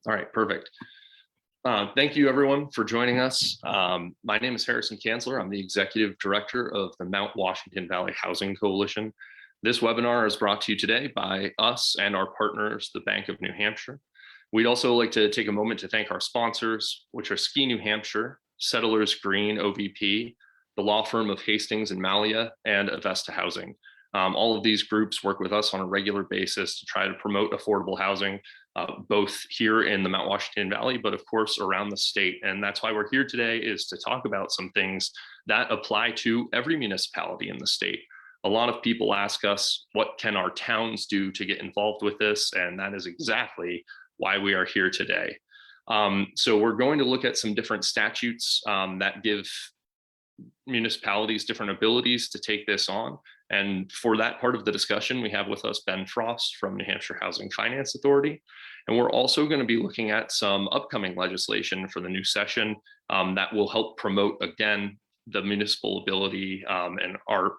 All right, perfect. Thank you everyone for joining us. My name is Harrison Kanzler. I'm the Executive Director of the Mount Washington Valley Housing Coalition. This webinar is brought to you today by us and our partners, the Bank of New Hampshire. We'd also like to take a moment to thank our sponsors, which are Ski New Hampshire, Settlers Green OVP, the law firm of Hastings and Malia, and Avesta Housing. All of these groups work with us on a regular basis to try to promote affordable housing, both here in the Mount Washington Valley, but of course around the state. And that's why we're here today, is to talk about some things that apply to every municipality in the state. A lot of people ask us, what can our towns do to get involved with this? And that is exactly why we are here today. So we're going to look at some different statutes that give municipalities different abilities to take this on. And for that part of the discussion, we have with us Ben Frost from New Hampshire Housing Finance Authority. And we're also going to be looking at some upcoming legislation for the new session that will help promote, again, the municipal ability and our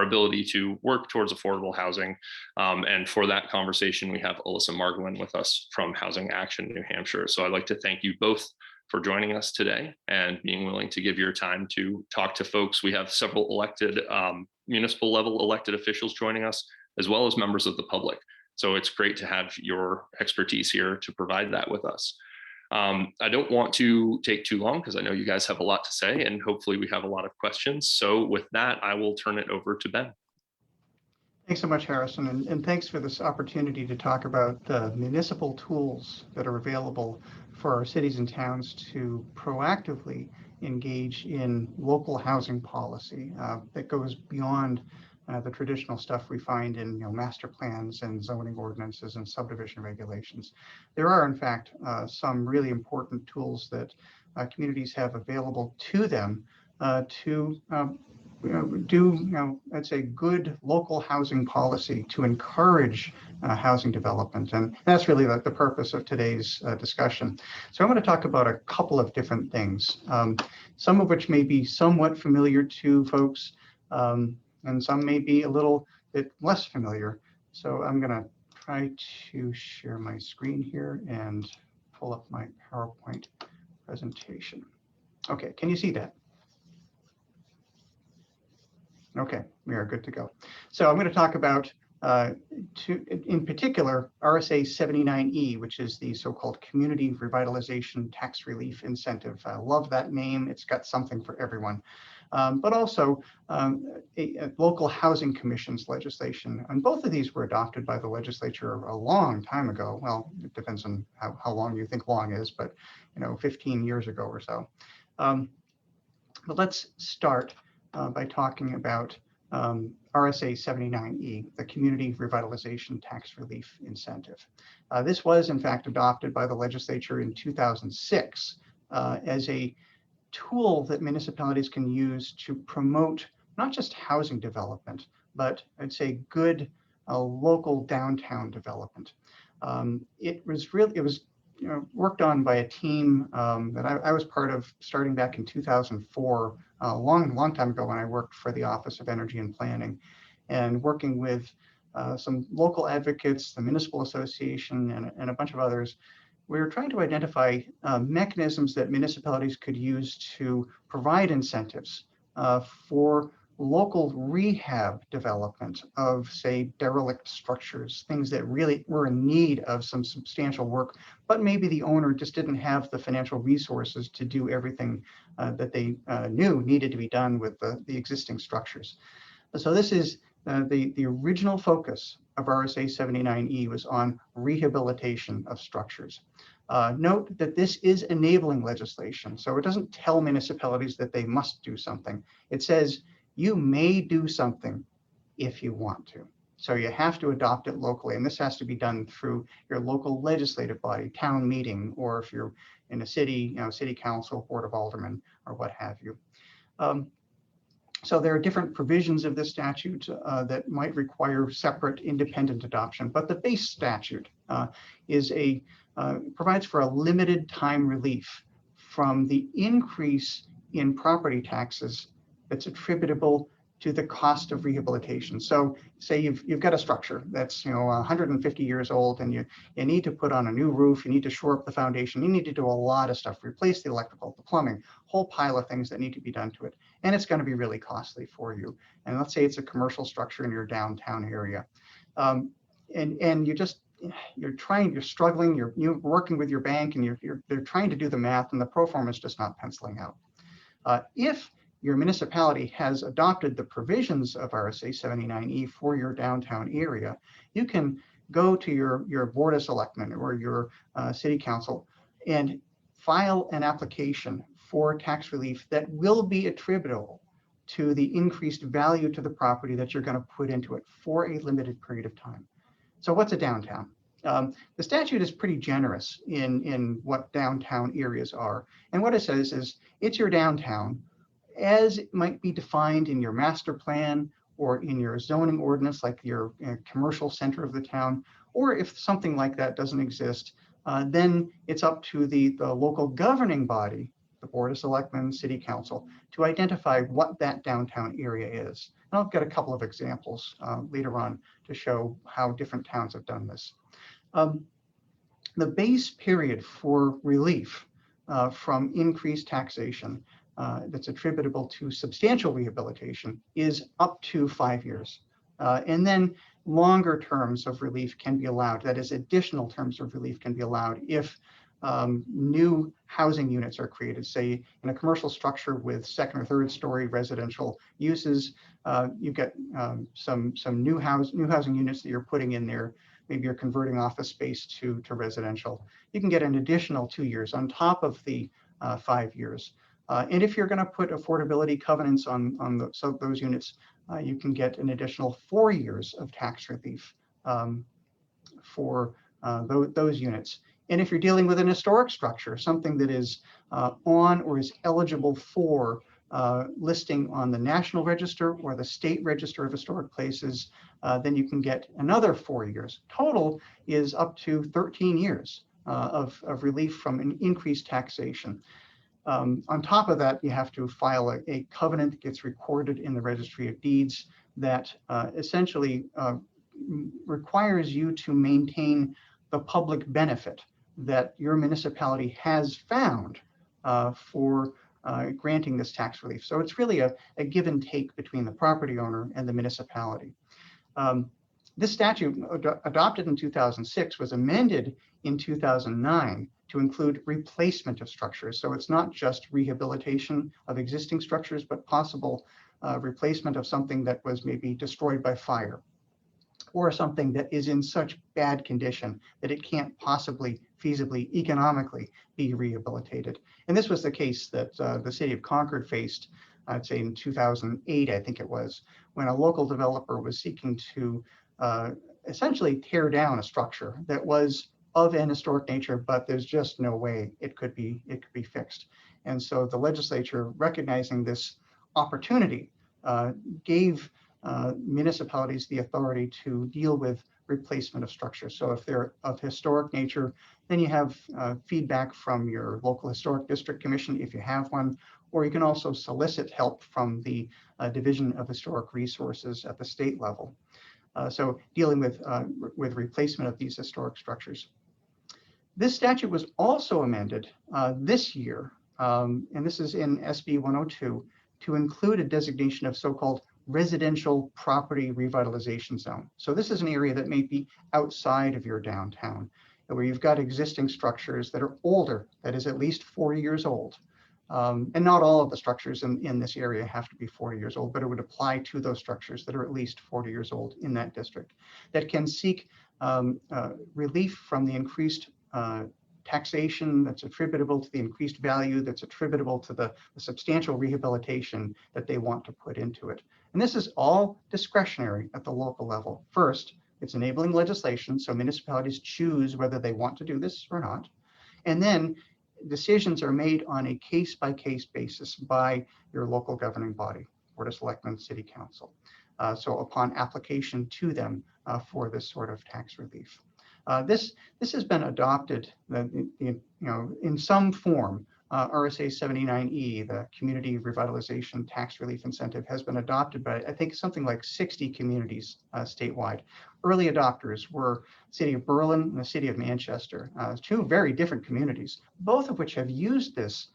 ability to work towards affordable housing. And for that conversation, we have Elissa Margolin with us from Housing Action New Hampshire. So I'd like to thank you both for joining us today and being willing to give your time to talk to folks. We have several elected, municipal level elected officials joining us, as well as members of the public. So it's great to have your expertise here to provide that with us. I don't want to take too long because I know you guys have a lot to say, and hopefully we have a lot of questions. So with that, I will turn it over to Ben. Thanks so much, Harrison, and thanks for this opportunity to talk about the municipal tools that are available for our cities and towns to proactively engage in local housing policy that goes beyond the traditional stuff we find in master plans and zoning ordinances and subdivision regulations. There are, in fact, some really important tools that communities have available to them to do, I'd say, good local housing policy to encourage housing development. And that's really the purpose of today's discussion. So I'm going to talk about a couple of different things, some of which may be somewhat familiar to folks, and some may be a little bit less familiar. So I'm going to try to share my screen here and pull up my PowerPoint presentation. Okay, can you see that? Okay, we are good to go. So I'm going to talk about, in particular, RSA 79E, which is the so-called Community Revitalization Tax Relief Incentive. I love that name. It's got something for everyone. But also a local housing commissions legislation. And both of these were adopted by the legislature a long time ago. Well, it depends on how long you think long is, but 15 years ago or so. But let's start by talking about RSA 79E, the Community Revitalization Tax Relief Incentive. This was, in fact, adopted by the legislature in 2006 as a tool that municipalities can use to promote not just housing development, but I'd say good local downtown development. It was worked on by a team that I was part of starting back in 2004, a long time ago, when I worked for the Office of Energy and Planning, and working with some local advocates, the Municipal Association, and a bunch of others. We were trying to identify mechanisms that municipalities could use to provide incentives for local rehab development of, say, derelict structures, things that really were in need of some substantial work, but maybe the owner just didn't have the financial resources to do everything that they knew needed to be done with the existing structures. So this is the original focus of RSA 79E was on rehabilitation of structures. Note that this is enabling legislation, so it doesn't tell municipalities that they must do something. It says you may do something if you want to. So you have to adopt it locally, and this has to be done through your local legislative body, town meeting, or if you're in a city, city council, board of aldermen, or what have you. So there are different provisions of this statute that might require separate independent adoption, but the base statute provides for a limited time relief from the increase in property taxes that's attributable to the cost of rehabilitation. So say you've got a structure that's 150 years old, and you need to put on a new roof, you need to shore up the foundation, you need to do a lot of stuff, replace the electrical, the plumbing, whole pile of things that need to be done to it. And it's going to be really costly for you. And let's say it's a commercial structure in your downtown area. And you're struggling, you're working with your bank, and they're trying to do the math, and the pro forma is just not penciling out. If your municipality has adopted the provisions of RSA 79E for your downtown area, you can go to your Board of Selectmen or your city council and file an application for tax relief that will be attributable to the increased value to the property that you're going to put into it for a limited period of time. So what's a downtown? The statute is pretty generous in what downtown areas are. And what it says is it's your downtown as it might be defined in your master plan or in your zoning ordinance, like your commercial center of the town, or if something like that doesn't exist, then it's up to the local governing body, the Board of Selectmen, City Council, to identify what that downtown area is. And I'll get a couple of examples later on to show how different towns have done this. The base period for relief from increased taxation that's attributable to substantial rehabilitation is up to 5 years. And then longer terms of relief can be allowed. That is, additional terms of relief can be allowed if new housing units are created. Say in a commercial structure with second or third story residential uses, you get some new housing units that you're putting in there. Maybe you're converting office space to residential. You can get an additional 2 years on top of the 5 years. And if you're going to put affordability covenants on those units, you can get an additional 4 years of tax relief for those units. And if you're dealing with an historic structure, something that is on or is eligible for listing on the National Register or the State Register of Historic Places, then you can get another 4 years. Total is up to 13 years of relief from an increased taxation. On top of that, you have to file a covenant that gets recorded in the Registry of Deeds that essentially requires you to maintain the public benefit that your municipality has found for granting this tax relief. So it's really a give and take between the property owner and the municipality. This statute, adopted in 2006, was amended in 2009 to include replacement of structures. So it's not just rehabilitation of existing structures, but possible replacement of something that was maybe destroyed by fire, or something that is in such bad condition that it can't possibly feasibly, economically be rehabilitated. And this was the case that the city of Concord faced, I'd say in 2008, I think it was, when a local developer was seeking to essentially tear down a structure that was of an historic nature, but there's just no way it could be fixed. And so the legislature, recognizing this opportunity, gave municipalities the authority to deal with replacement of structures. So if they're of historic nature, then you have feedback from your local historic district commission if you have one, or you can also solicit help from the Division of Historic Resources at the state level. So dealing with replacement of these historic structures. This statute was also amended this year, and this is in SB 102, to include a designation of so-called residential property revitalization zone. So this is an area that may be outside of your downtown, where you've got existing structures that are older, that is at least 40 years old. And not all of the structures in this area have to be 40 years old, but it would apply to those structures that are at least 40 years old in that district, that can seek relief from the increased taxation that's attributable to the increased value, that's attributable to the substantial rehabilitation that they want to put into it. And this is all discretionary at the local level. First, it's enabling legislation, so municipalities choose whether they want to do this or not. And then decisions are made on a case-by-case basis by your local governing body, Board of Selectmen, City Council. So upon application to them for this sort of tax relief. This has been adopted, in some form RSA 79E, the Community Revitalization Tax Relief Incentive, has been adopted by, I think, something like 60 communities statewide. Early adopters were the city of Berlin and the city of Manchester, two very different communities, both of which have used this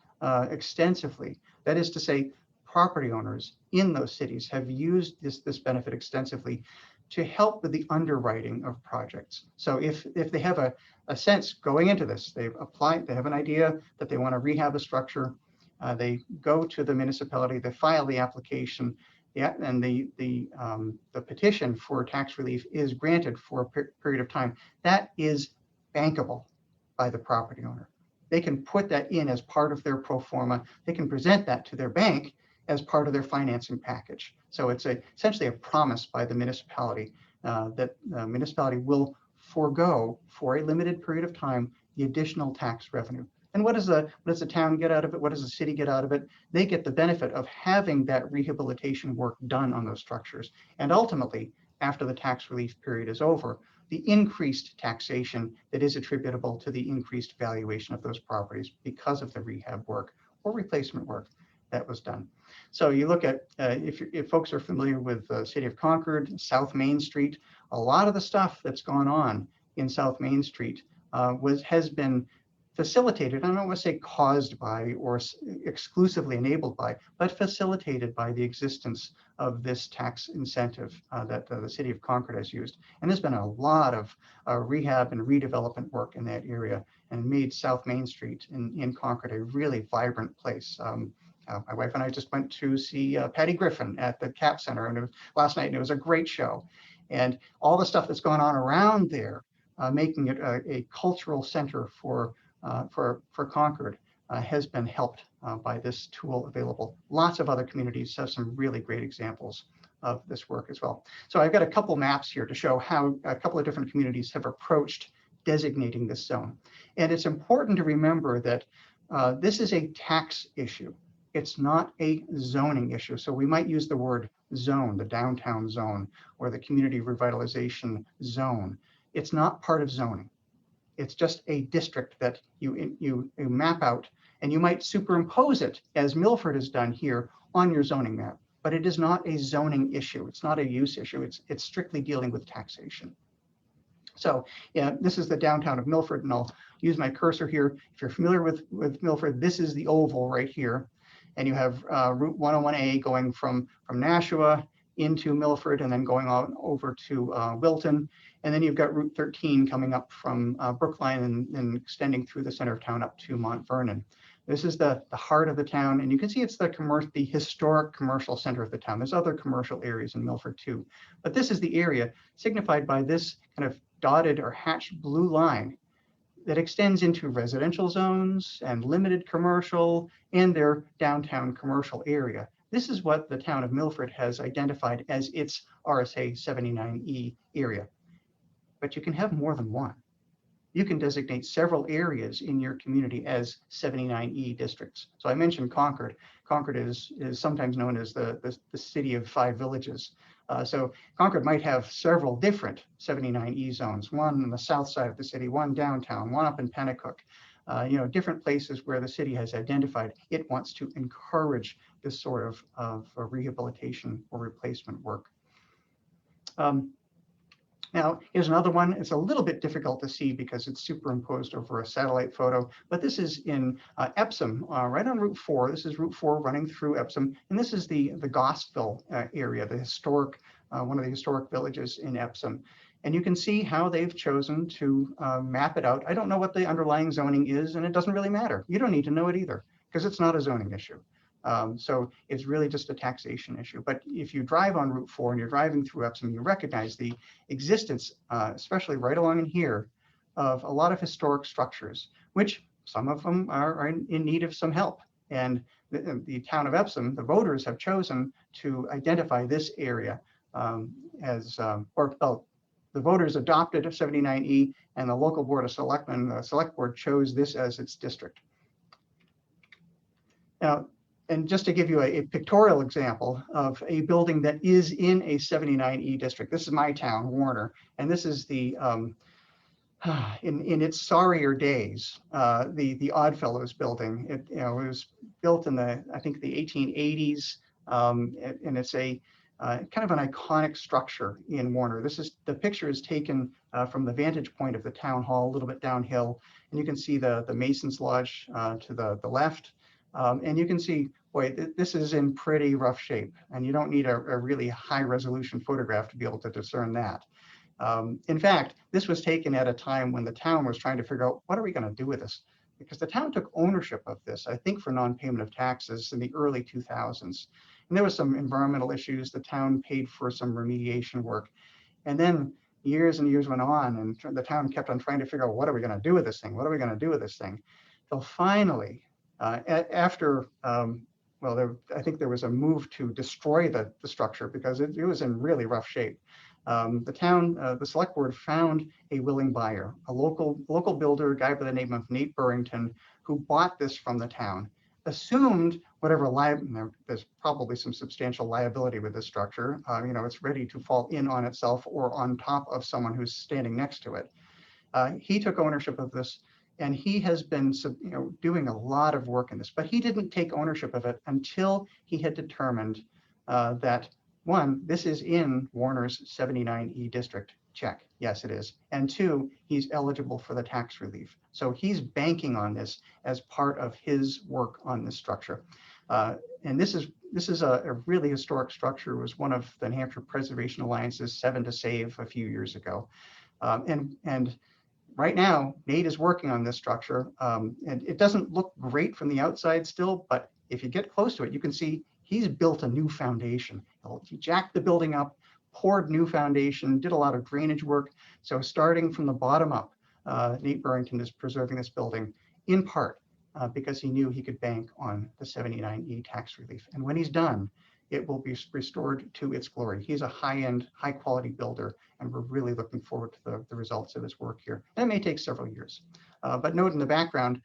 extensively. That is to say, property owners in those cities have used this benefit extensively to help with the underwriting of projects. So if they have a sense going into this, they've applied, they have an idea that they want to rehab a structure, they go to the municipality, they file the application, and the petition for tax relief is granted for a period of time. That is bankable by the property owner. They can put that in as part of their pro forma. They can present that to their bank as part of their financing package. So it's essentially a promise by the municipality that the municipality will forego for a limited period of time the additional tax revenue. And what does the town get out of it? What does the city get out of it? They get the benefit of having that rehabilitation work done on those structures. And ultimately, after the tax relief period is over, the increased taxation that is attributable to the increased valuation of those properties because of the rehab work or replacement work that was done. So you look at, if folks are familiar with the city of Concord, South Main Street, a lot of the stuff that's gone on in South Main Street has been facilitated, I don't want to say caused by or exclusively enabled by, but facilitated by the existence of this tax incentive that the city of Concord has used. And there's been a lot of rehab and redevelopment work in that area and made South Main Street in Concord a really vibrant place. My wife and I just went to see Patty Griffin at the CAP Center and last night, and it was a great show. And all the stuff that's going on around there, making it a cultural center for Concord has been helped by this tool available. Lots of other communities have some really great examples of this work as well. So I've got a couple maps here to show how a couple of different communities have approached designating this zone. And it's important to remember that this is a tax issue. It's not a zoning issue. So we might use the word zone, the downtown zone, or the community revitalization zone. It's not part of zoning. It's just a district that you map out, and you might superimpose it, as Milford has done here, on your zoning map. But it is not a zoning issue. It's not a use issue. It's strictly dealing with taxation. So yeah, this is the downtown of Milford, and I'll use my cursor here. If you're familiar with Milford, this is the oval right here. And you have Route 101A going from Nashua into Milford and then going on over to Wilton. And then you've got Route 13 coming up from Brookline and extending through the center of town up to Mount Vernon. This is the heart of the town. And you can see it's the historic commercial center of the town. There's other commercial areas in Milford too. But this is the area signified by this kind of dotted or hatched blue line that extends into residential zones and limited commercial and their downtown commercial area. This is what the town of Milford has identified as its RSA 79E area. But you can have more than one. You can designate several areas in your community as 79E districts. So I mentioned Concord. Concord is sometimes known as the city of 5 villages. So Concord might have several different 79E zones, one on the south side of the city, one downtown, one up in Pennacook, different places where the city has identified it wants to encourage this sort of rehabilitation or replacement work. Now, here's another one. It's a little bit difficult to see because it's superimposed over a satellite photo, but this is in Epsom, right on Route 4. This is Route 4 running through Epsom, and this is the Gossville area, the historic, one of the historic villages in Epsom. And you can see how they've chosen to map it out. I don't know what the underlying zoning is, and it doesn't really matter. You don't need to know it either, because it's not a zoning issue. So it's really just a taxation issue. But if you drive on Route 4 and you're driving through Epsom, you recognize the existence, especially right along in here, of a lot of historic structures, which some of them are in need of some help. And the town of Epsom, the voters have chosen to identify this area the voters adopted 79E, and the local board of selectmen, the select board, chose this as its district. Now, and just to give you a pictorial example of a building that is in a 79E district, this is my town, Warner, and this is the in its sorrier days, the Oddfellows building. It was built in I think the 1880s, and it's a kind of an iconic structure in Warner. The picture is taken from the vantage point of the town hall, a little bit downhill, and you can see the Mason's Lodge to the left, and you can see, boy, this is in pretty rough shape, and you don't need a really high resolution photograph to be able to discern that. In fact, this was taken at a time when the town was trying to figure out, what are we going to do with this? Because the town took ownership of this, I think, for non-payment of taxes in the early 2000s. And there was some environmental issues. The town paid for some remediation work. And then years and years went on, and the town kept on trying to figure out, what are we going to do with this thing? What are we going to do with this thing? Till finally, after, I think there was a move to destroy the structure because it was in really rough shape. The select board found a willing buyer, a local builder, a guy by the name of Nate Burrington, who bought this from the town, assumed whatever there's probably some substantial liability with this structure. It's ready to fall in on itself or on top of someone who's standing next to it. He took ownership of this, and he has been doing a lot of work in this, but he didn't take ownership of it until he had determined that, one, this is in Warner's 79E district. Check. Yes, it is. And two, he's eligible for the tax relief. So he's banking on this as part of his work on this structure. And this is a really historic structure. It was one of the Hampshire Preservation Alliance's 7 to Save a few years ago. And right now, Nate is working on this structure. And it doesn't look great from the outside still, but if you get close to it, you can see he's built a new foundation. He jacked the building up, poured new foundation, did a lot of drainage work. So starting from the bottom up, Nate Burrington is preserving this building in part because he knew he could bank on the 79E tax relief. And when he's done, it will be restored to its glory. He's a high-end, high-quality builder, and we're really looking forward to the results of his work here. And it may take several years. But note in the background,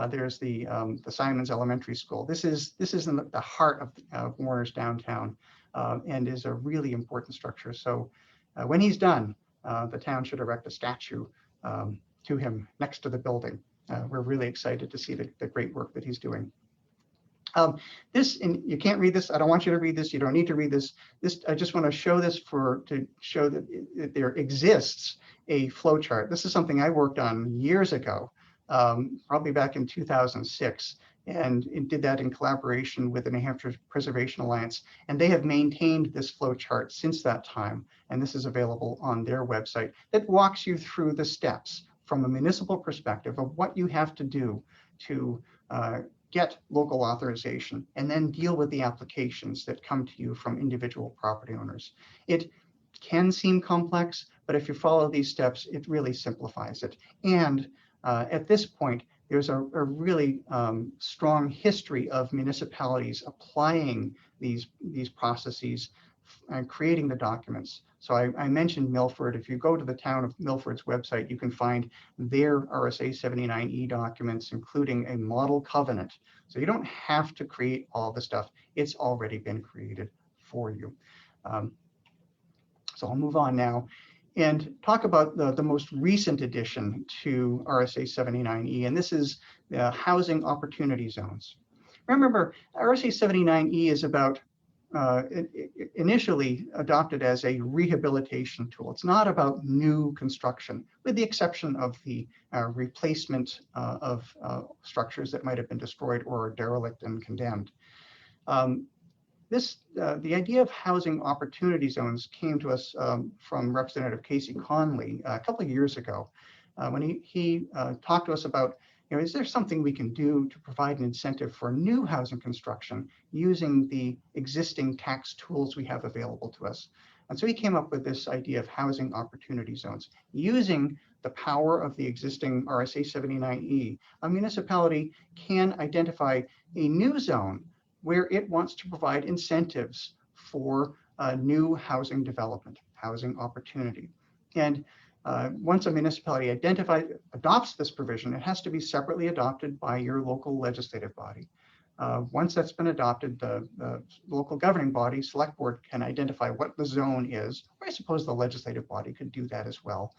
there's the Simons Elementary School. This is in the heart of Warner's downtown, and is a really important structure. So when he's done, the town should erect a statue to him next to the building. We're really excited to see the great work that he's doing. And you can't read this. I don't want you to read this. You don't need to read this. I just want to show this to show that there exists a flow chart. This is something I worked on years ago, probably back in 2006, and did that in collaboration with the New Hampshire Preservation Alliance. And they have maintained this flow chart since that time. And this is available on their website that walks you through the steps from a municipal perspective of what you have to do to get local authorization, and then deal with the applications that come to you from individual property owners. It can seem complex, but if you follow these steps, it really simplifies it. And at this point, there's a really strong history of municipalities applying these processes and creating the documents. So I mentioned Milford. If you go to the town of Milford's website, you can find their RSA 79E documents, including a model covenant. So you don't have to create all the stuff. It's already been created for you. So I'll move on now and talk about the most recent addition to RSA 79E, and this is the housing opportunity zones. Remember, RSA 79E is about initially adopted as a rehabilitation tool. It's not about new construction, with the exception of the replacement of structures that might have been destroyed or derelict and condemned. The idea of housing opportunity zones came to us from Representative Casey Conley a couple of years ago when he talked to us about, is there something we can do to provide an incentive for new housing construction using the existing tax tools we have available to us? And so he came up with this idea of housing opportunity zones. Using the power of the existing RSA 79E, a municipality can identify a new zone where it wants to provide incentives for new housing development, housing opportunity. And once a municipality adopts this provision, it has to be separately adopted by your local legislative body. Once that's been adopted, the local governing body, select board, can identify what the zone is, or I suppose the legislative body could do that as well.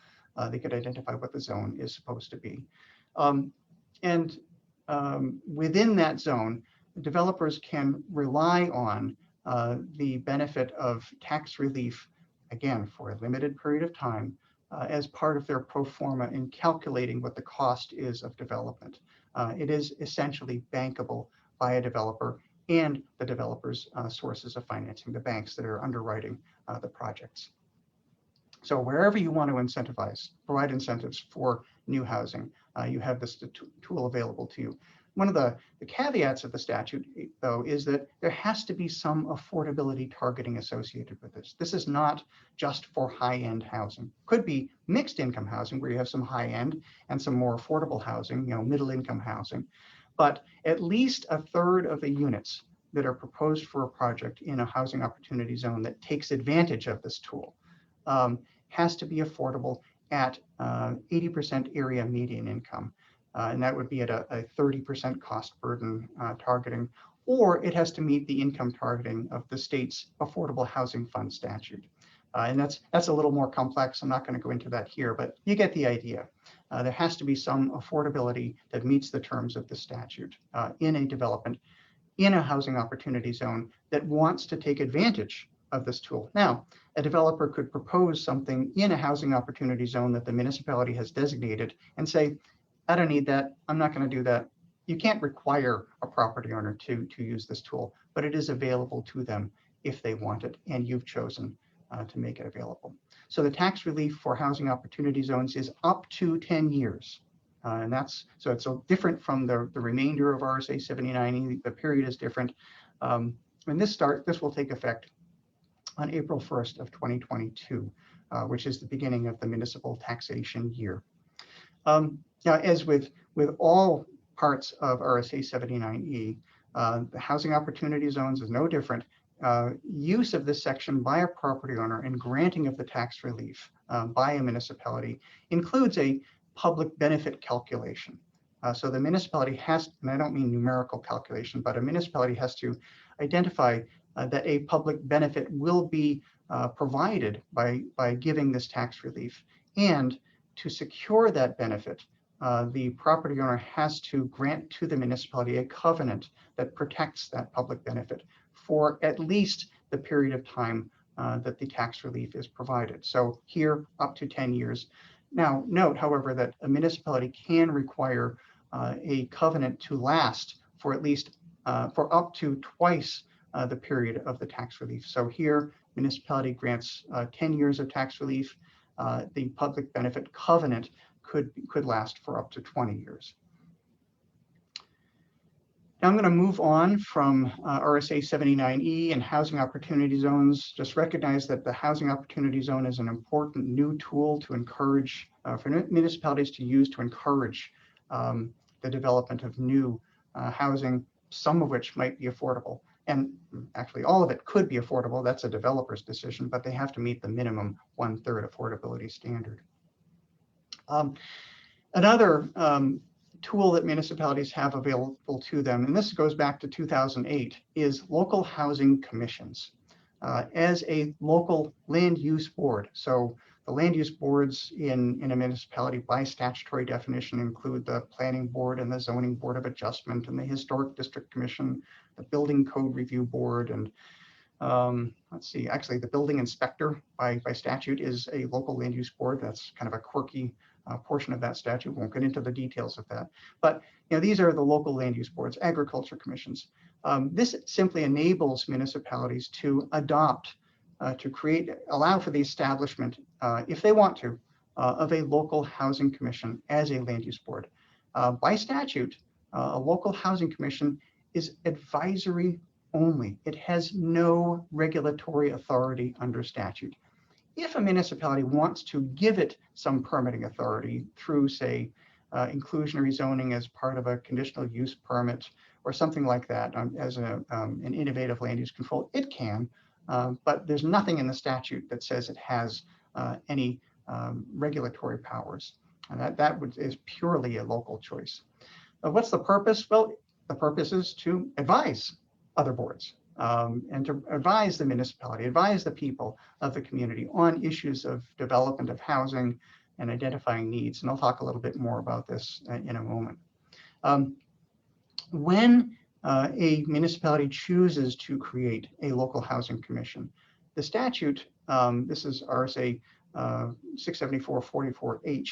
they could identify what the zone is supposed to be. And within that zone, developers can rely on the benefit of tax relief, again, for a limited period of time, as part of their pro forma in calculating what the cost is of development. It is essentially bankable by a developer and the developer's sources of financing, the banks that are underwriting the projects. So wherever you want to incentivize, provide incentives for new housing, you have this tool available to you. One of the caveats of the statute, though, is that there has to be some affordability targeting associated with this. This is not just for high-end housing. Could be mixed income housing where you have some high-end and some more affordable housing, middle income housing. But at least a third of the units that are proposed for a project in a housing opportunity zone that takes advantage of this tool has to be affordable at 80% area median income. And that would be at a 30% cost burden targeting, or it has to meet the income targeting of the state's Affordable Housing Fund statute. And that's a little more complex. I'm not going to go into that here, but you get the idea. There has to be some affordability that meets the terms of the statute in a development in a housing opportunity zone that wants to take advantage of this tool. Now, a developer could propose something in a housing opportunity zone that the municipality has designated and say, I don't need that. I'm not going to do that. You can't require a property owner to use this tool, but it is available to them if they want it, and you've chosen to make it available. So the tax relief for housing opportunity zones is up to 10 years. And so it's different from the remainder of RSA 79E. The period is different. And this will take effect on April 1st of 2022, which is the beginning of the municipal taxation year. Now, as with all parts of RSA 79E, the housing opportunity zones is no different. Use of this section by a property owner and granting of the tax relief by a municipality includes a public benefit calculation. So the municipality has, and I don't mean numerical calculation, but a municipality has to identify that a public benefit will be provided by giving this tax relief. And to secure that benefit, the property owner has to grant to the municipality a covenant that protects that public benefit for at least the period of time that the tax relief is provided. So here, up to 10 years. Now, note, however, that a municipality can require a covenant to last for at least for up to twice the period of the tax relief. So here, municipality grants 10 years of tax relief. The public benefit covenant could last for up to 20 years. Now I'm going to move on from RSA 79E and housing opportunity zones. Just recognize that the housing opportunity zone is an important new tool to encourage for municipalities to use to encourage the development of new housing, some of which might be affordable. And actually all of it could be affordable. That's a developer's decision, but they have to meet the minimum 1/3 affordability standard. Another tool that municipalities have available to them, and this goes back to 2008, is local housing commissions as a local land use board. So the land use boards in a municipality by statutory definition include the planning board and the zoning board of adjustment and the historic district commission, the building code review board, and let's see, actually the building inspector by statute is a local land use board. That's kind of a quirky portion of that statute. Won't get into the details of that, but these are the local land use boards, agriculture commissions. This simply enables municipalities to adopt, allow for the establishment, if they want to, of a local housing commission as a land use board. By statute, a local housing commission is advisory only. It has no regulatory authority under statute. If a municipality wants to give it some permitting authority through, say, inclusionary zoning as part of a conditional use permit or something like that, as an innovative land use control, it can, but there's nothing in the statute that says it has any regulatory powers. And that is purely a local choice. What's the purpose? Well, the purpose is to advise other boards. And to advise the municipality, advise the people of the community on issues of development of housing and identifying needs. And I'll talk a little bit more about this in a moment. When a municipality chooses to create a local housing commission, the statute, this is RSA 674-44H,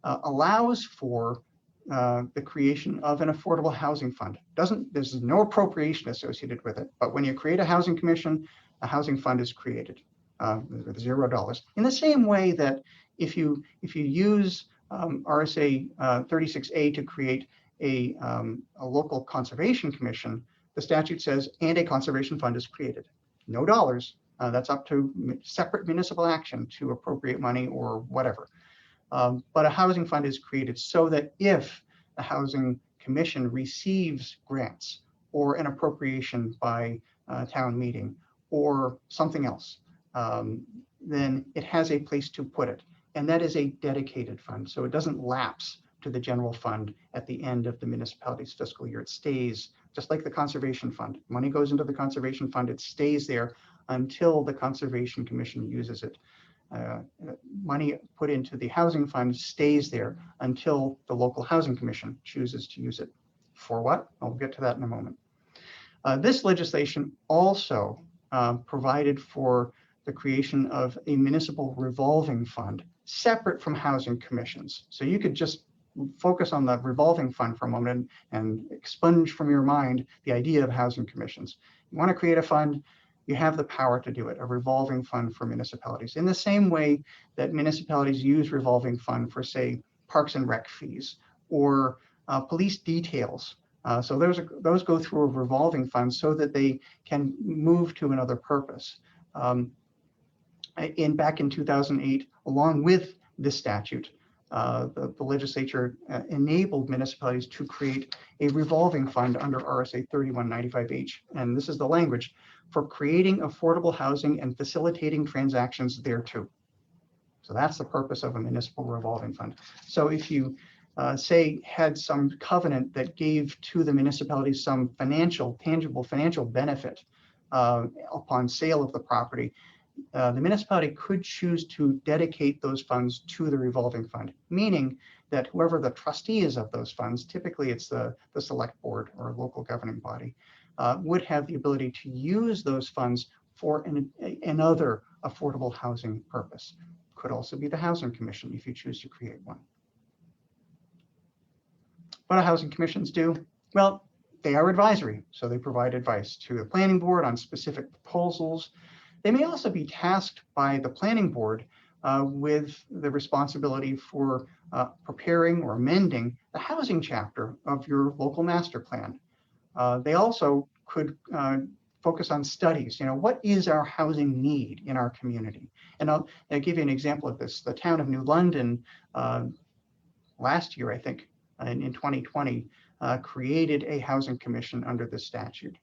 allows for the creation of an affordable housing fund. There's no appropriation associated with it, but when you create a housing commission, a housing fund is created with $0. In the same way that if you use RSA 36A to create a local conservation commission, the statute says, and a conservation fund is created. No dollars. That's up to separate municipal action to appropriate money or whatever. But a housing fund is created so that if the housing commission receives grants or an appropriation by town meeting or something else, then it has a place to put it. And that is a dedicated fund. So it doesn't lapse to the general fund at the end of the municipality's fiscal year. It stays just like the conservation fund. Money goes into the conservation fund. It stays there until the Conservation Commission uses it. Money put into the housing fund stays there until the local housing commission chooses to use it. For what? I'll get to that in a moment. This legislation also provided for the creation of a municipal revolving fund separate from housing commissions. So you could just focus on the revolving fund for a moment and expunge from your mind the idea of housing commissions. You want to create a fund, you have the power to do it, a revolving fund for municipalities. In the same way that municipalities use revolving fund for, say, parks and rec fees or police details. So those go through a revolving fund so that they can move to another purpose. Back in 2008, along with this statute, the legislature enabled municipalities to create a revolving fund under RSA 3195H. And this is the language: for creating affordable housing and facilitating transactions thereto. So that's the purpose of a municipal revolving fund. So if you say had some covenant that gave to the municipality some tangible financial benefit upon sale of the property, the municipality could choose to dedicate those funds to the revolving fund, meaning that whoever the trustee is of those funds, typically it's the select board or local governing body, would have the ability to use those funds for another affordable housing purpose. Could also be the housing commission if you choose to create one. What do housing commissions do? Well, they are advisory, so they provide advice to the planning board on specific proposals. They may also be tasked by the planning board with the responsibility for preparing or amending the housing chapter of your local master plan. They also could focus on studies. What is our housing need in our community? And I'll give you an example of this. The town of New London last year, I think, in 2020, created a housing commission under this statute.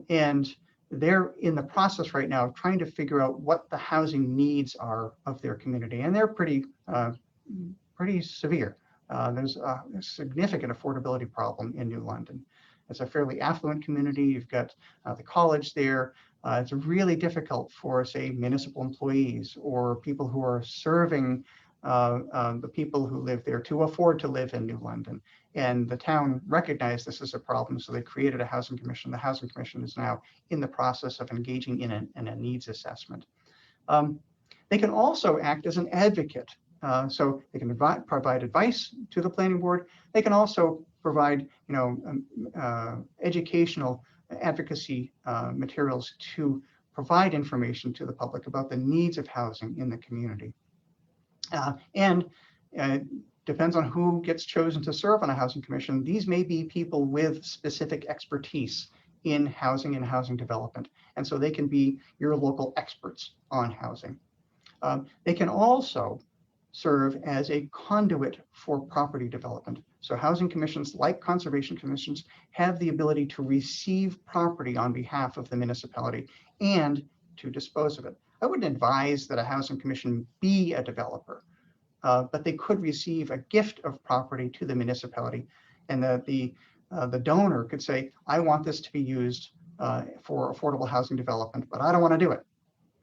And they're in the process right now of trying to figure out what the housing needs are of their community. And they're pretty severe. There's a significant affordability problem in New London. It's a fairly affluent community. You've got the college there. It's really difficult for, say, municipal employees or people who are serving the people who live there to afford to live in New London. And the town recognized this as a problem, so they created a housing commission. The housing commission is now in the process of engaging in a needs assessment. They can also act as an advocate. So they can provide advice to the planning board. They can also provide, educational advocacy materials to provide information to the public about the needs of housing in the community. And depends on who gets chosen to serve on a housing commission. These may be people with specific expertise in housing and housing development. And so they can be your local experts on housing. They can also serve as a conduit for property development. So housing commissions, like conservation commissions, have the ability to receive property on behalf of the municipality and to dispose of it. I wouldn't advise that a housing commission be a developer, but they could receive a gift of property to the municipality, and that the donor could say, I want this to be used for affordable housing development, but I don't want to do it.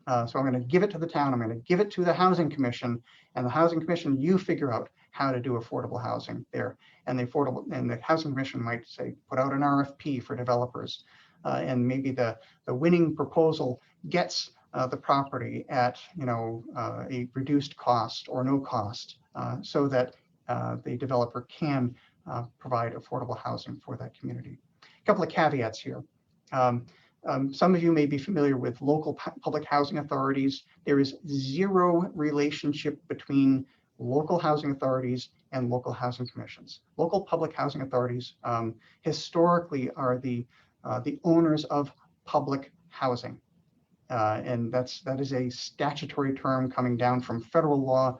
So I'm going to give it to the town. I'm going to give it to the Housing Commission, and the Housing Commission, you figure out how to do affordable housing there. And the Housing Commission might say, put out an RFP for developers, and maybe the winning proposal gets the property at a reduced cost or no cost, so that the developer can provide affordable housing for that community. A couple of caveats here. Some of you may be familiar with local public housing authorities. There is zero relationship between local housing authorities and local housing commissions. Local public housing authorities historically are the owners of public housing. And that is a statutory term coming down from federal law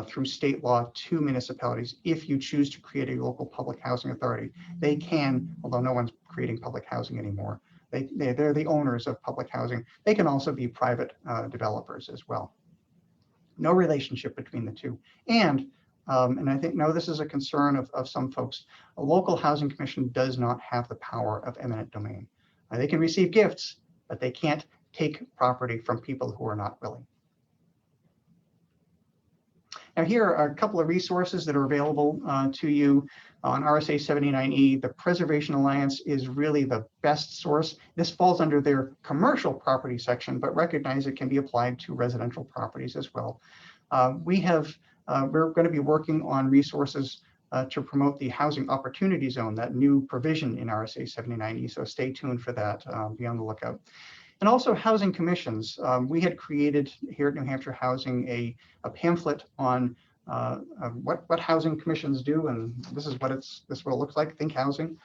through state law to municipalities. If you choose to create a local public housing authority, they can, although no one's creating public housing anymore, they're the owners of public housing. They can also be private developers as well. No relationship between the two. And I think, no, this is a concern of some folks. A local housing commission does not have the power of eminent domain. They can receive gifts, but they can't take property from people who are not willing. Now, here are a couple of resources that are available to you on RSA 79E. The Preservation Alliance is really the best source. This falls under their commercial property section, but recognize it can be applied to residential properties as well. We're going to be working on resources to promote the Housing Opportunity Zone, that new provision in RSA 79E. So stay tuned for that. Be on the lookout. And also housing commissions. We had created here at New Hampshire Housing a pamphlet on what housing commissions do, and this is what it looks like. Think Housing,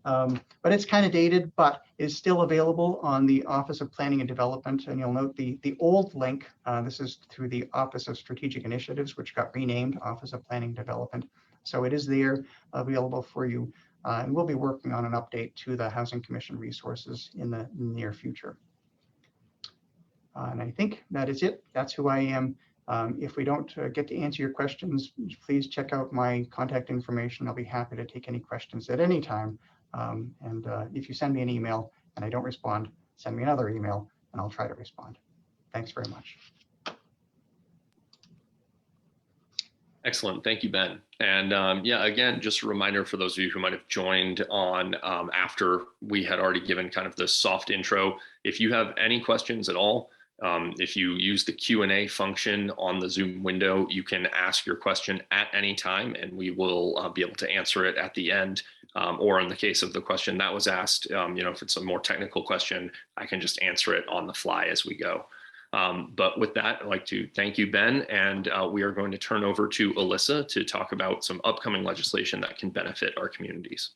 but it's kind of dated, but is still available on the Office of Planning and Development. And you'll note the old link. This is through the Office of Strategic Initiatives, which got renamed Office of Planning and Development. So it is there available for you, and we'll be working on an update to the Housing Commission resources in the near future. And I think that is it. That's who I am. If we don't get to answer your questions, please check out my contact information. I'll be happy to take any questions at any time. And if you send me an email and I don't respond, send me another email and I'll try to respond. Thanks very much. Excellent. Thank you, Ben. And yeah, again, just a reminder for those of you who might have joined on after we had already given kind of the soft intro. If you have any questions at all, if you use the Q&A function on the Zoom window, you can ask your question at any time and we will be able to answer it at the end. Or in the case of the question that was asked, if it's a more technical question, I can just answer it on the fly as we go. But with that, I'd like to thank you, Ben, and we are going to turn over to Elissa to talk about some upcoming legislation that can benefit our communities.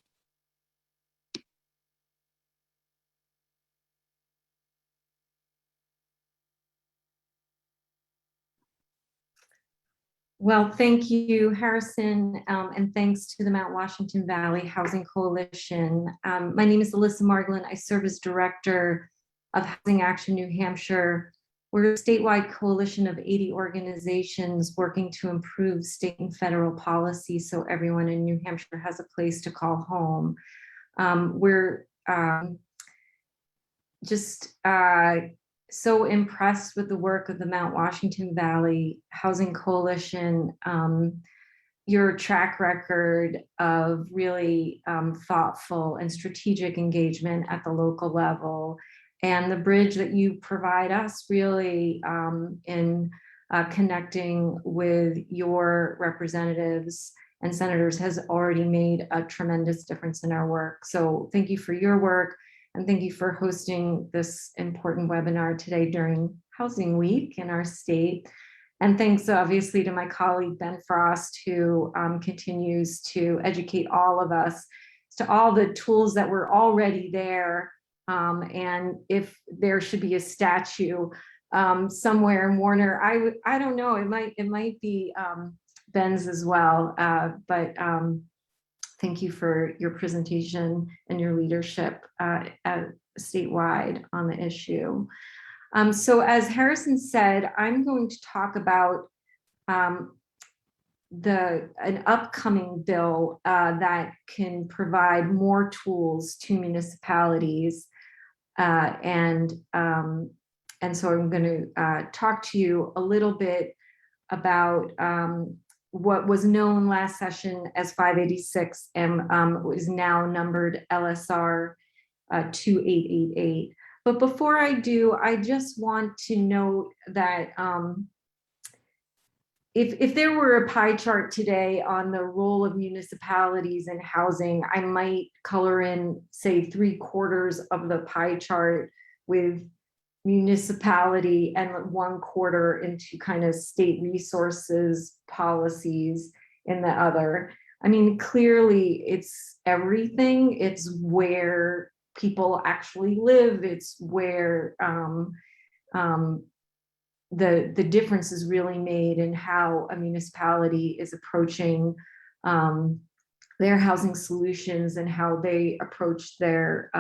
Well, thank you, Harrison, and thanks to the Mount Washington Valley Housing Coalition. My name is Elissa Margolin. I serve as Director of Housing Action New Hampshire. We're a statewide coalition of 80 organizations working to improve state and federal policy so everyone in New Hampshire has a place to call home. We're just so impressed with the work of the Mount Washington Valley Housing Coalition, your track record of really thoughtful and strategic engagement at the local level, and the bridge that you provide us really in connecting with your representatives and senators has already made a tremendous difference in our work. So thank you for your work. And thank you for hosting this important webinar today during Housing Week in our state. And thanks obviously to my colleague, Ben Frost, who continues to educate all of us to all the tools that were already there. And if there should be a statue somewhere in Warner, I don't know, it might be Ben's as well, but thank you for your presentation and your leadership statewide on the issue. So as Harrison said, I'm going to talk about an upcoming bill that can provide more tools to municipalities and And so I'm going to talk to you a little bit about what was known last session as 586 and is now numbered LSR 2888. But before I do, I just want to note that if there were a pie chart today on the role of municipalities in housing, I might color in, say, 3/4 of the pie chart with municipality and 1/4 into kind of state resources policies in the other. I mean, clearly it's everything. It's where people actually live. It's where the difference is really made in how a municipality is approaching their housing solutions and how they approach their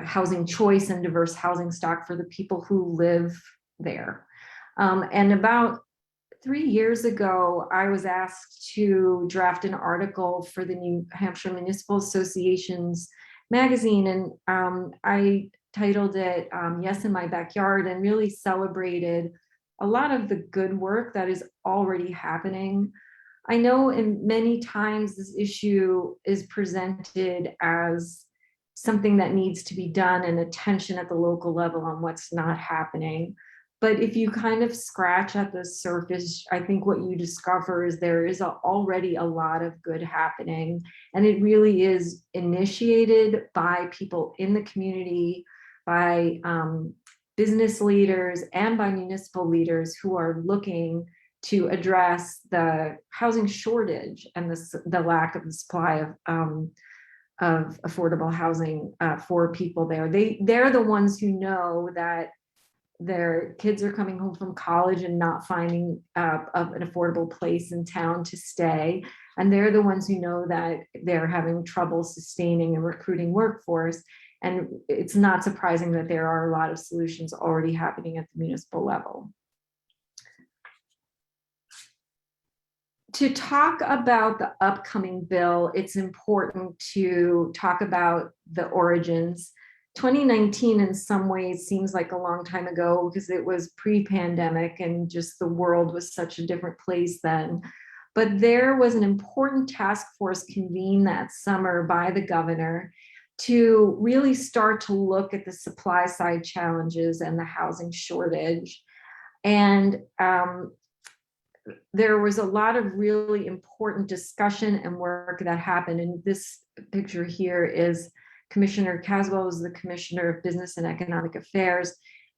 housing choice and diverse housing stock for the people who live there. And about 3 years ago, I was asked to draft an article for the New Hampshire Municipal Association's magazine, and I titled it Yes in My Backyard, and really celebrated a lot of the good work that is already happening. I know in many times this issue is presented as something that needs to be done and attention at the local level on what's not happening. But if you kind of scratch at the surface, I think what you discover is there is already a lot of good happening. And it really is initiated by people in the community, by business leaders, and by municipal leaders who are looking to address the housing shortage and the lack of the supply of affordable housing for people there. They're the ones who know that their kids are coming home from college and not finding an affordable place in town to stay. And they're the ones who know that they're having trouble sustaining and recruiting workforce. And it's not surprising that there are a lot of solutions already happening at the municipal level. To talk about the upcoming bill, it's important to talk about the origins. 2019 in some ways seems like a long time ago because it was pre-pandemic and just the world was such a different place then. But there was an important task force convened that summer by the governor to really start to look at the supply side challenges and the housing shortage. And there was a lot of really important discussion and work that happened. And this picture here is Commissioner Caswell, is the Commissioner of Business and Economic Affairs,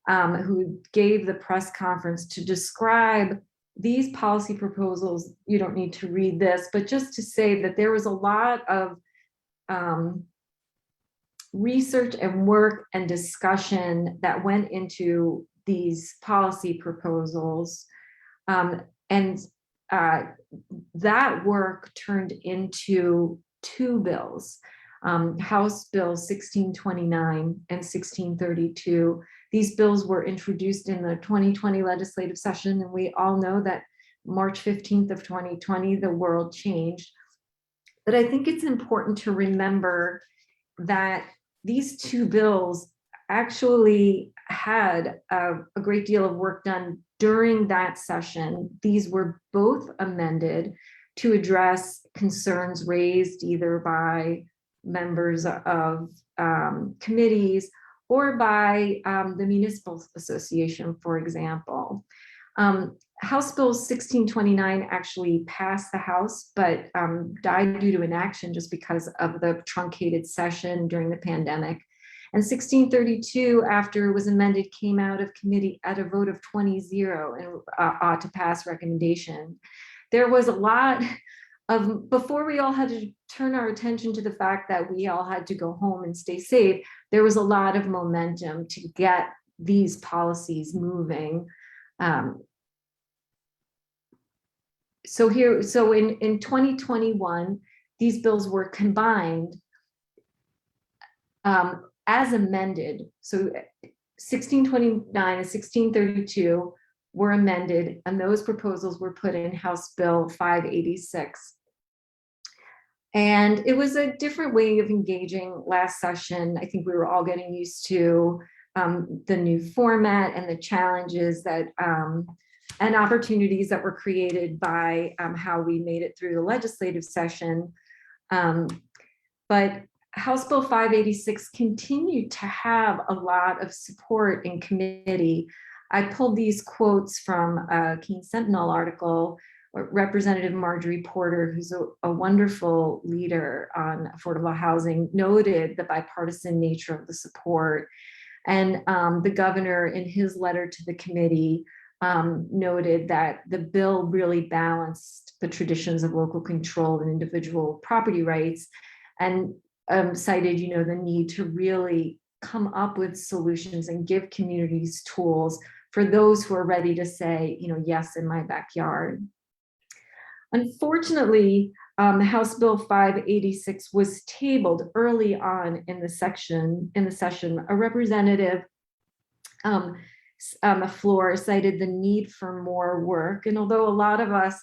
who gave the press conference to describe these policy proposals. You don't need to read this, but just to say that there was a lot of research and work and discussion that went into these policy proposals. And that work turned into 2 bills. House Bill 1629 and 1632. These bills were introduced in the 2020 legislative session, and we all know that March 15th of 2020, the world changed. But I think it's important to remember that these 2 bills actually had a great deal of work done during that session. These were both amended to address concerns raised either by members of committees or by the Municipal Association, for example. House Bill 1629 actually passed the House, but died due to inaction just because of the truncated session during the pandemic. And 1632, after it was amended, came out of committee at a vote of 20-0 and ought to pass recommendation. There was a lot of, before we all had to turn our attention to the fact that we all had to go home and stay safe, there was a lot of momentum to get these policies moving. So in 2021, these bills were combined as amended. So 1629 and 1632 were amended, and those proposals were put in House Bill 586. And it was a different way of engaging last session. I think we were all getting used to the new format and the challenges that and opportunities that were created by how we made it through the legislative session. But House Bill 586 continued to have a lot of support in committee. I pulled these quotes from a Keene Sentinel article. Representative Marjorie Porter, who's a wonderful leader on affordable housing, noted the bipartisan nature of the support. And the governor, in his letter to the committee, noted that the bill really balanced the traditions of local control and individual property rights, and cited, the need to really come up with solutions and give communities tools for those who are ready to say, yes, in my backyard. Unfortunately, House Bill 586 was tabled early on in the session. A representative on the floor cited the need for more work. And although a lot of us,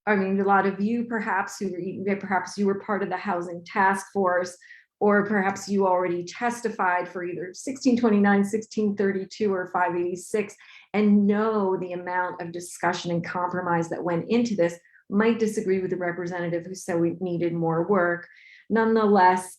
a lot of you perhaps you were part of the housing task force, or perhaps you already testified for either 1629, 1632, or 586, and know the amount of discussion and compromise that went into this, might disagree with the representative who said we needed more work. Nonetheless,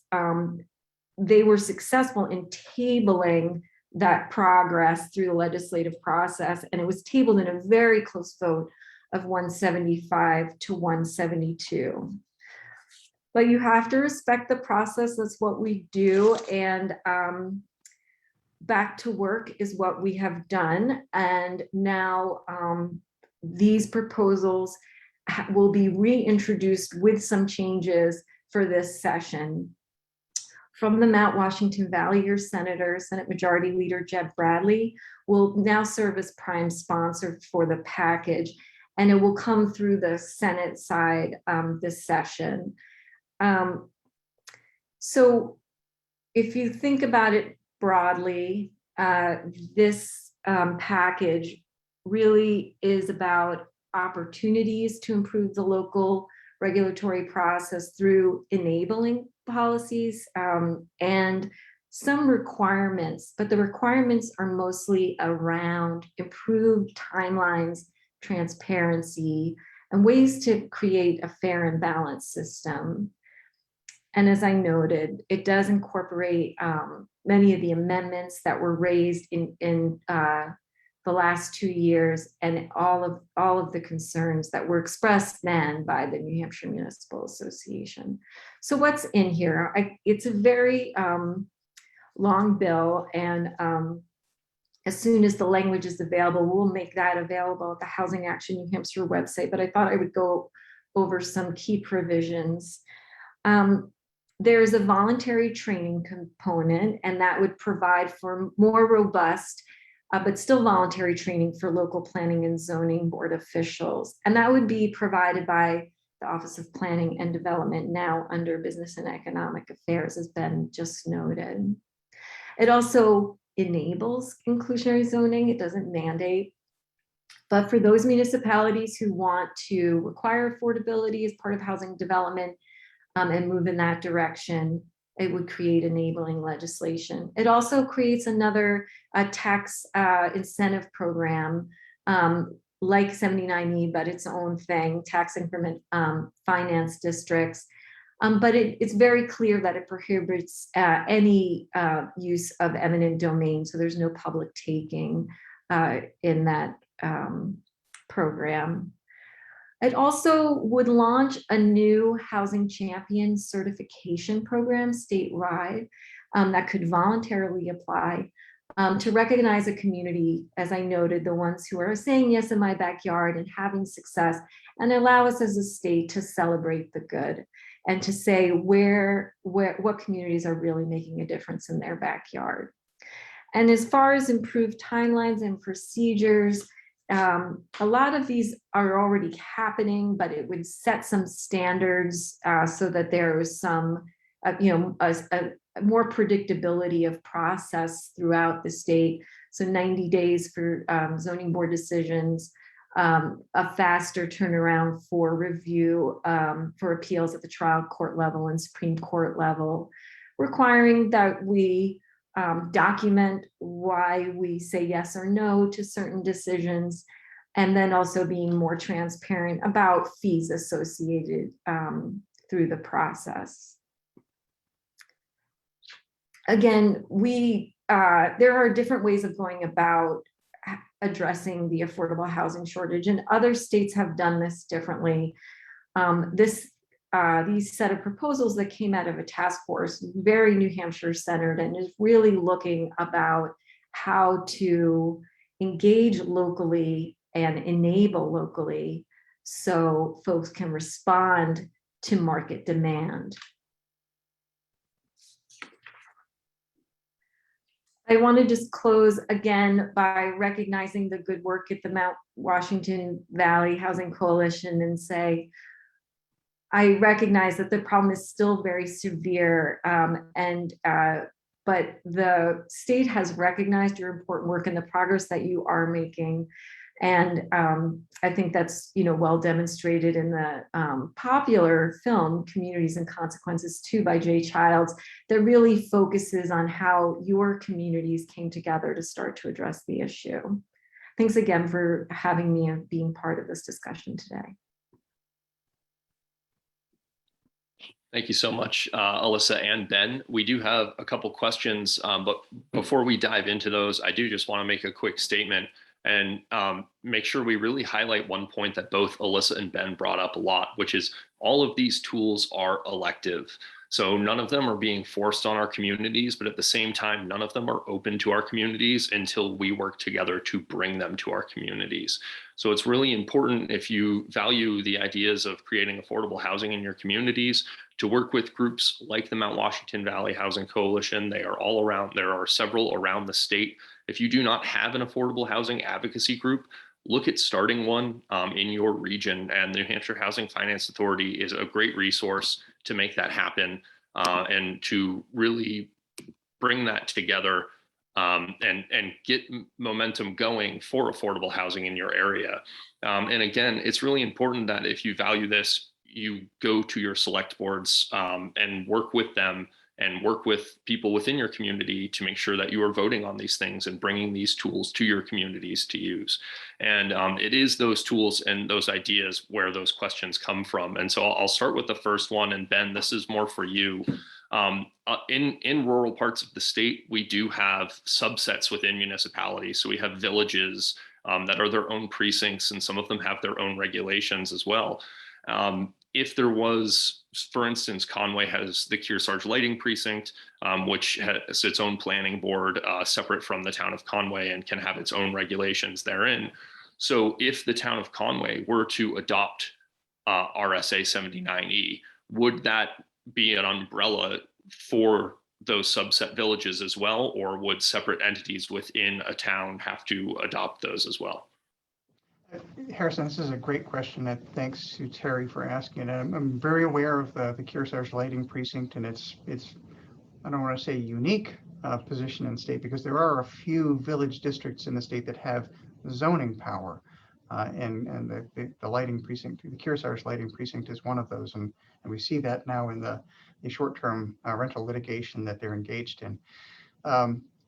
they were successful in tabling that progress through the legislative process, and it was tabled in a very close vote of 175 to 172. But you have to respect the process. That's what we do. And back to work is what we have done. And now these proposals will be reintroduced with some changes for this session. From the Mount Washington Valley, your Senator, Senate Majority Leader Jeb Bradley, will now serve as prime sponsor for the package, and it will come through the Senate side this session. So if you think about it broadly, this package really is about opportunities to improve the local regulatory process through enabling policies and some requirements, but the requirements are mostly around improved timelines, transparency, and ways to create a fair and balanced system. And as I noted, it does incorporate many of the amendments that were raised in the last 2 years, and all of the concerns that were expressed then by the New Hampshire Municipal Association. So what's in here? It's a very long bill, and as soon as the language is available, we'll make that available at the Housing Action New Hampshire website, but I thought I would go over some key provisions. There's a voluntary training component, and that would provide for more robust but still voluntary training for local planning and zoning board officials. And that would be provided by the Office of Planning and Development, now under Business and Economic Affairs, as Ben just noted. It also enables inclusionary zoning. It doesn't mandate. But for those municipalities who want to require affordability as part of housing development and move in that direction, it would create enabling legislation. It also creates another tax incentive program like 79E, but its own thing, tax increment finance districts. But it's very clear that it prohibits any use of eminent domain, so there's no public taking in that program. It also would launch a new housing champion certification program statewide that could voluntarily apply to recognize a community, as I noted, the ones who are saying yes in my backyard and having success, and allow us as a state to celebrate the good and to say what communities are really making a difference in their backyard. And as far as improved timelines and procedures, a lot of these are already happening, but it would set some standards so that there is some, more predictability of process throughout the state. So 90 days for zoning board decisions, a faster turnaround for review for appeals at the trial court level and Supreme Court level, requiring that we document why we say yes or no to certain decisions, and then also being more transparent about fees associated through the process. Again, there are different ways of going about addressing the affordable housing shortage, and other states have done this differently. These set of proposals that came out of a task force, very New Hampshire centered, and is really looking about how to engage locally and enable locally so folks can respond to market demand. I want to just close again by recognizing the good work at the Mount Washington Valley Housing Coalition and say, I recognize that the problem is still very severe, but the state has recognized your important work and the progress that you are making. And I think that's well demonstrated in the popular film Communities and Consequences 2 by Jay Childs, that really focuses on how your communities came together to start to address the issue. Thanks again for having me and being part of this discussion today. Thank you so much, Elissa and Ben. We do have a couple questions, but before we dive into those, I do just want to make a quick statement and make sure we really highlight one point that both Elissa and Ben brought up a lot, which is all of these tools are elective. So none of them are being forced on our communities, but at the same time, none of them are open to our communities until we work together to bring them to our communities. So it's really important, if you value the ideas of creating affordable housing in your communities, to work with groups like the Mount Washington Valley Housing Coalition. They are all around, there are several around the state. If you do not have an affordable housing advocacy group, look at starting one in your region, and the New Hampshire Housing Finance Authority is a great resource to make that happen and to really bring that together and get momentum going for affordable housing in your area. And again, it's really important that if you value this, you go to your select boards and work with them and work with people within your community to make sure that you are voting on these things and bringing these tools to your communities to use. And it is those tools and those ideas where those questions come from. And so I'll start with the first one, and Ben, this is more for you. In rural parts of the state, we do have subsets within municipalities. So we have villages that are their own precincts, and some of them have their own regulations as well. If there was, for instance, Conway has the Kearsarge Lighting Precinct, which has its own planning board separate from the town of Conway and can have its own regulations therein. So if the town of Conway were to adopt RSA 79E, would that be an umbrella for those subset villages as well, or would separate entities within a town have to adopt those as well? Harrison, this is a great question. And thanks to Terry for asking it. I'm very aware of the Kearsarge Lighting Precinct and its I don't want to say unique position in the state, because there are a few village districts in the state that have zoning power, and the lighting precinct, the Kearsarge Lighting Precinct, is one of those, and we see that now in the short-term rental litigation that they're engaged in.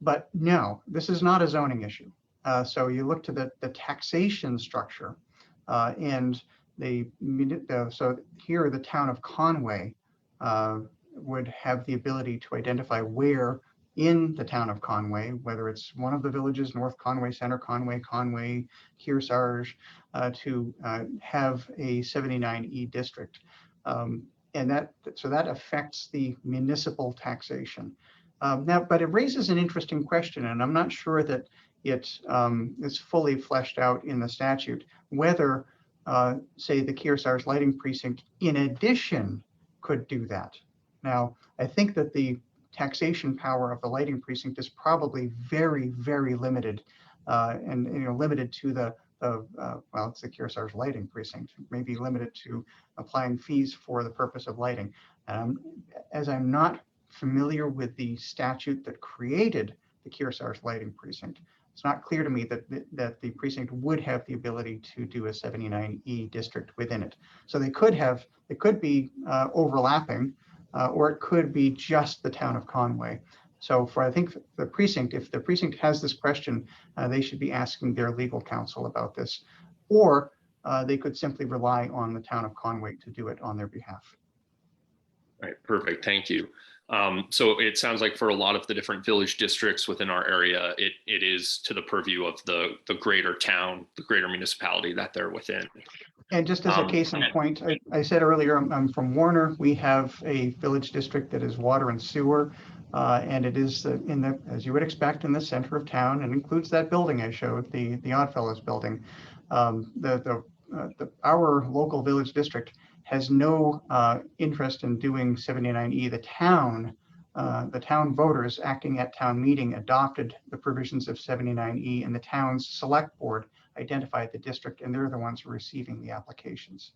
But no, this is not a zoning issue. So you look to the taxation structure, and so here the town of Conway would have the ability to identify where in the town of Conway, whether it's one of the villages, North Conway, Center Conway, Kearsarge, to have a 79E district. And so that affects the municipal taxation. Now, but it raises an interesting question, and I'm not sure that it is fully fleshed out in the statute, whether, say, the Kearsarge Lighting Precinct, in addition, could do that. Now, I think that the taxation power of the lighting precinct is probably very, very limited, and limited to well, it's the Kearsarge Lighting Precinct, maybe limited to applying fees for the purpose of lighting. As I'm not familiar with the statute that created the Kearsarge Lighting Precinct, it's not clear to me that the precinct would have the ability to do a 79E district within it. So it could be overlapping, or it could be just the town of Conway. So for, I think, the precinct, if the precinct has this question, they should be asking their legal counsel about this, or they could simply rely on the town of Conway to do it on their behalf. All right, perfect. Thank you. So it sounds like for a lot of the different village districts within our area, it is to the purview of the greater town, the greater municipality that they're within. And just as a case in point, I said earlier, I'm from Warner. We have a village district that is water and sewer, and it is in the, as you would expect, in the center of town, and includes that building I showed, the Oddfellows building. Our local village district has no interest in doing 79E. The town voters acting at town meeting adopted the provisions of 79E, and the town's select board identified the district, and they're the ones who are receiving the applications.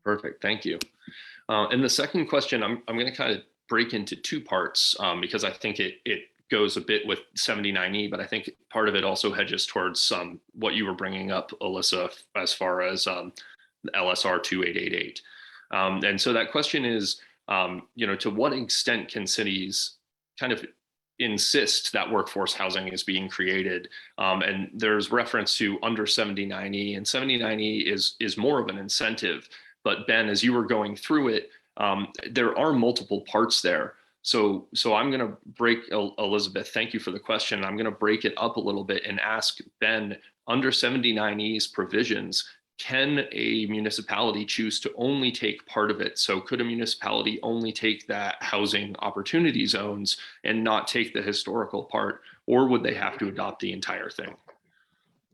Perfect, thank you. And the second question, I'm going to kind of break into two parts because I think it goes a bit with 79E, but I think part of it also hedges towards what you were bringing up, Elissa, as far as the LSR 2888. And so that question is, to what extent can cities kind of insist that workforce housing is being created? And there's reference to under 79E, and 79E is more of an incentive. But Ben, as you were going through it, there are multiple parts there. So I'm going to break, Elizabeth, thank you for the question. I'm going to break it up a little bit and ask Ben, under 79E's provisions, can a municipality choose to only take part of it? So could a municipality only take that housing opportunity zones and not take the historical part, or would they have to adopt the entire thing?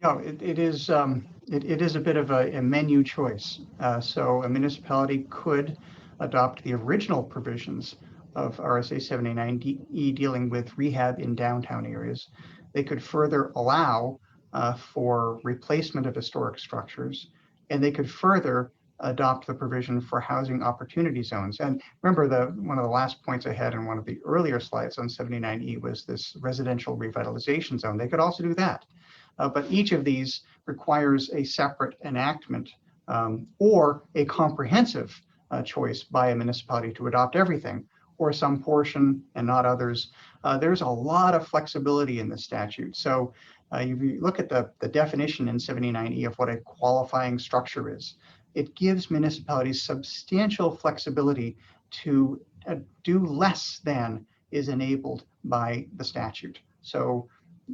No, it is a bit of a menu choice. So a municipality could adopt the original provisions of RSA 79E dealing with rehab in downtown areas. They could further allow for replacement of historic structures, and they could further adopt the provision for housing opportunity zones. And remember, one of the last points I had in one of the earlier slides on 79E was this residential revitalization zone. They could also do that. But each of these requires a separate enactment or a comprehensive choice by a municipality to adopt everything or some portion and not others. There's a lot of flexibility in the statute. So if you look at the definition in 79E of what a qualifying structure is, it gives municipalities substantial flexibility to do less than is enabled by the statute. So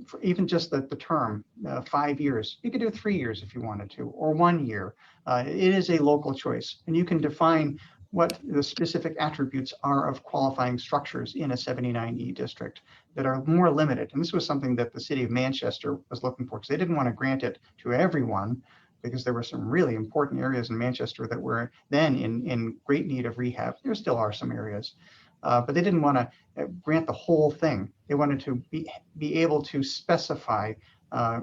for even just the term, 5 years, you could do 3 years if you wanted to, or 1 year. It is a local choice, and you can define what the specific attributes are of qualifying structures in a 79E district that are more limited. And this was something that the city of Manchester was looking for, because they didn't want to grant it to everyone, because there were some really important areas in Manchester that were then in great need of rehab. There still are some areas, but they didn't want to grant the whole thing. They wanted to be able to specify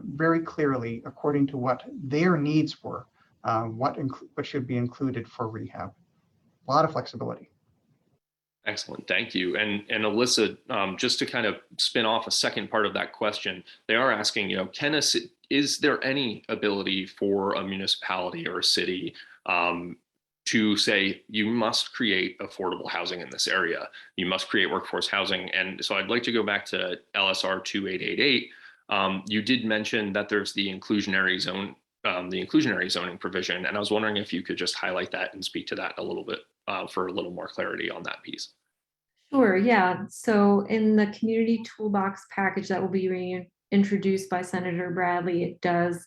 very clearly, according to what their needs were, what should be included for rehab. A lot of flexibility. Excellent, thank you. And Elissa, just to kind of spin off a second part of that question, they are asking, is there any ability for a municipality or a city to say, you must create affordable housing in this area, you must create workforce housing? And so I'd like to go back to LSR 2888. You did mention that there's the inclusionary zoning provision, and I was wondering if you could just highlight that and speak to that a little bit for a little more clarity on that piece. Sure, yeah. So in the community toolbox package that will be reintroduced by Senator Bradley, it does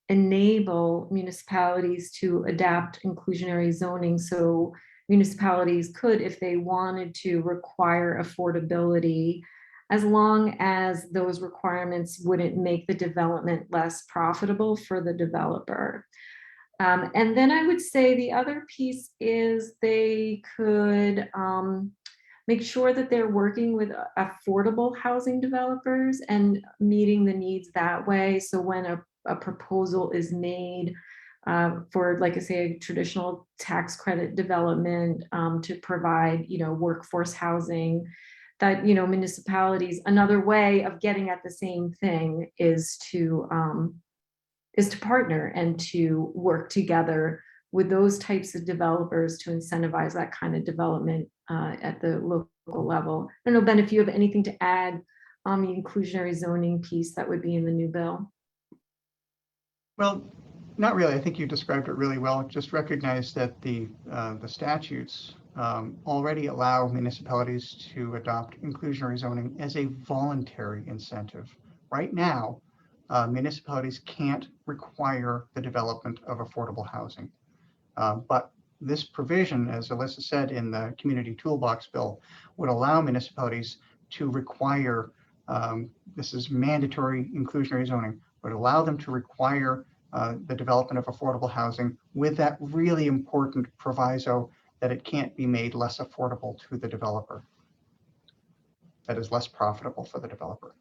enable municipalities to adapt inclusionary zoning. So municipalities could, if they wanted to, require affordability, as long as those requirements wouldn't make the development less profitable for the developer. And then I would say the other piece is they could make sure that they're working with affordable housing developers and meeting the needs that way. So when a proposal is made for, like I say, a traditional tax credit development to provide, workforce housing, that, municipalities, another way of getting at the same thing is to partner and to work together with those types of developers to incentivize that kind of development at the local level. I don't know, Ben, if you have anything to add on the inclusionary zoning piece that would be in the new bill. Well, not really. I think you described it really well. Just recognize that the statutes already allow municipalities to adopt inclusionary zoning as a voluntary incentive. Right now, municipalities can't require the development of affordable housing. But this provision, as Elissa said in the Community Toolbox Bill, would allow municipalities to require, this is mandatory inclusionary zoning, would allow them to require the development of affordable housing with that really important proviso that it can't be made less affordable to the developer. That is less profitable for the developer.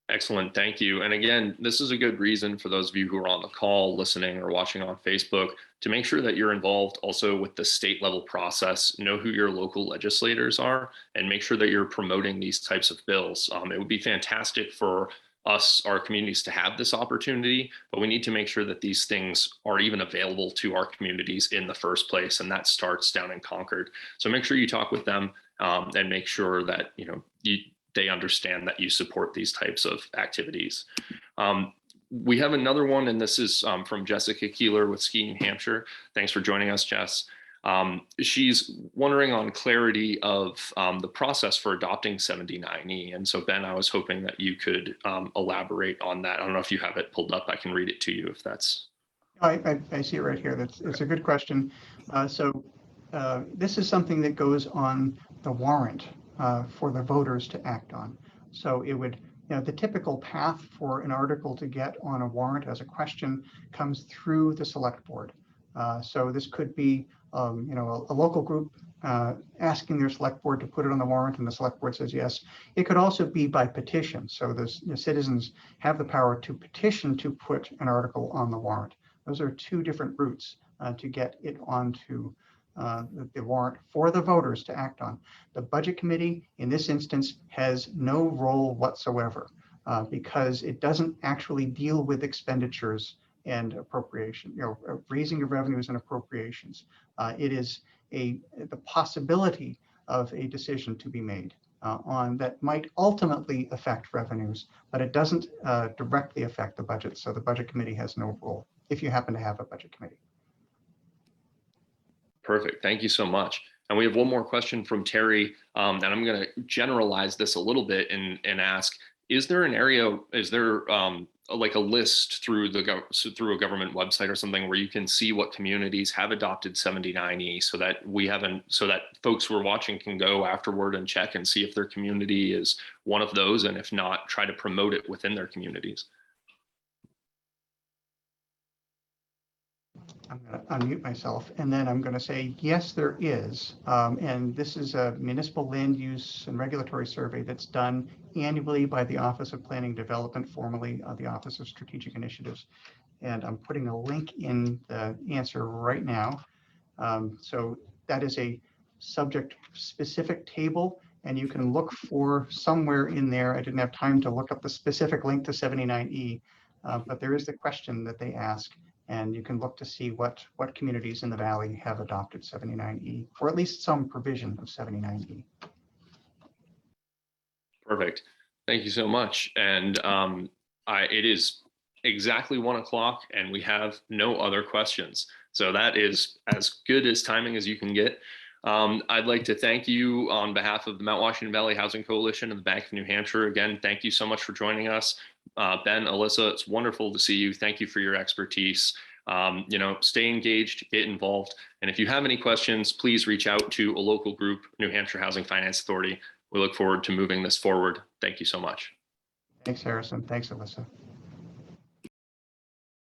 Excellent, thank you. And again, this is a good reason for those of you who are on the call, listening, or watching on Facebook to make sure that you're involved also with the state level process, know who your local legislators are, and make sure that you're promoting these types of bills. It would be fantastic for us, our communities, to have this opportunity, but we need to make sure that these things are even available to our communities in the first place, and that starts down in Concord. So make sure you talk with them and make sure that they understand that you support these types of activities. We have another one, and this is from Jessica Keeler with Ski New Hampshire. Thanks for joining us, Jess. She's wondering on clarity of the process for adopting 79E. And so, Ben, I was hoping that you could elaborate on that. I don't know if you have it pulled up. I can read it to you if that's. I see it right here. It's a good question. This is something that goes on the warrant for the voters to act on. So it would, the typical path for an article to get on a warrant as a question comes through the select board. So this could be, a local group asking their select board to put it on the warrant, and the select board says yes. It could also be by petition. So the citizens have the power to petition to put an article on the warrant. Those are two different routes to get it onto the warrant for the voters to act on. The budget committee in this instance has no role whatsoever because it doesn't actually deal with expenditures and appropriation, raising of revenues and appropriations. It is the possibility of a decision to be made on that might ultimately affect revenues, but it doesn't directly affect the budget. So the budget committee has no role if you happen to have a budget committee. Perfect. Thank you so much. And we have one more question from Terry, and I'm going to generalize this a little bit and ask, is there an area, like a list through a government website or something where you can see what communities have adopted 79E so that folks who are watching can go afterward and check and see if their community is one of those, and if not, try to promote it within their communities? I'm going to unmute myself, and then I'm going to say, yes, there is. And this is a municipal land use and regulatory survey that's done annually by the Office of Planning Development, formerly the Office of Strategic Initiatives. And I'm putting a link in the answer right now. So that is a subject specific table, and you can look for somewhere in there. I didn't have time to look up the specific link to 79E, but there is the question that they ask. And you can look to see what communities in the Valley have adopted 79E, or at least some provision of 79E. Perfect. Thank you so much. And it is exactly 1 o'clock and we have no other questions. So that is as good as timing as you can get. I'd like to thank you on behalf of the Mount Washington Valley Housing Coalition and the Bank of New Hampshire. Again, thank you so much for joining us. Ben, Elissa, it's wonderful to see you. Thank you for your expertise. Stay engaged, get involved. And if you have any questions, please reach out to a local group, New Hampshire Housing Finance Authority. We look forward to moving this forward. Thank you so much. Thanks, Harrison. Thanks, Elissa.